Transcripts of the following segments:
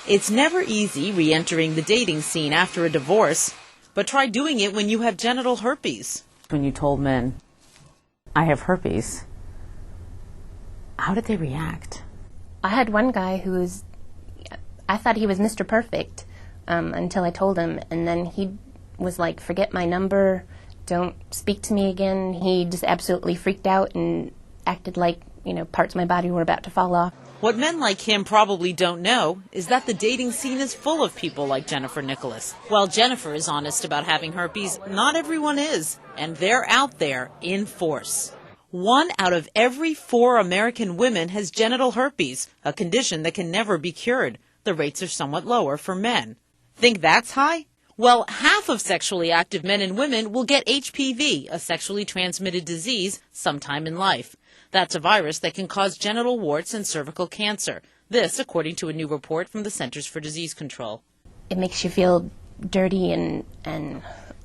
It's never easy re-entering the dating scene after a divorce, but try doing it when you have genital herpes. When you told men, I have herpes, how did they react? I had one guy I thought he was Mr. Perfect until I told him, and then he was like, forget my number, don't speak to me again. He just absolutely freaked out and acted like, parts of my body were about to fall off. What men like him probably don't know is that the dating scene is full of people like Jennifer Nicholas. While Jennifer is honest about having herpes, not everyone is, and they're out there in force. 1 out of every 4 American women has genital herpes, a condition that can never be cured. The rates are somewhat lower for men. Think that's high? Well, half of sexually active men and women will get HPV, a sexually transmitted disease, sometime in life. That's a virus that can cause genital warts and cervical cancer. This, according to a new report from the Centers for Disease Control. It makes you feel dirty and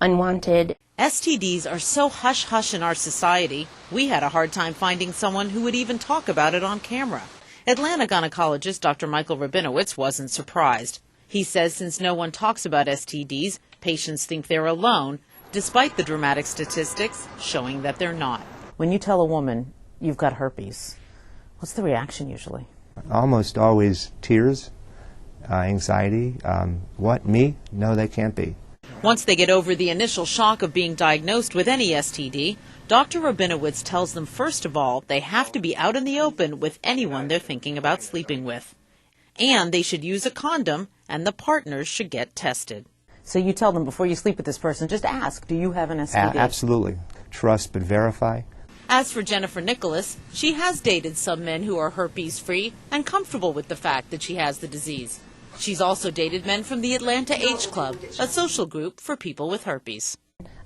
unwanted. STDs are so hush-hush in our society, we had a hard time finding someone who would even talk about it on camera. Atlanta gynecologist Dr. Michael Rabinowitz wasn't surprised. He says since no one talks about STDs, patients think they're alone, despite the dramatic statistics showing that they're not. When you tell a woman you've got herpes, what's the reaction usually? Almost always tears, anxiety. What, me? No, they can't be. Once they get over the initial shock of being diagnosed with any STD, Dr. Rabinowitz tells them first of all they have to be out in the open with anyone they're thinking about sleeping with. And they should use a condom, and the partners should get tested. So you tell them before you sleep with this person, just ask, do you have an STD? Absolutely. Trust but verify. As for Jennifer Nicholas, she has dated some men who are herpes-free and comfortable with the fact that she has the disease. She's also dated men from the Atlanta H Club, a social group for people with herpes.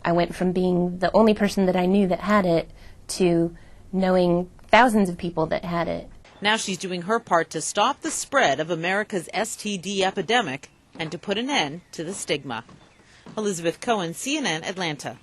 I went from being the only person that I knew that had it to knowing thousands of people that had it. Now she's doing her part to stop the spread of America's STD epidemic and to put an end to the stigma. Elizabeth Cohen, CNN, Atlanta.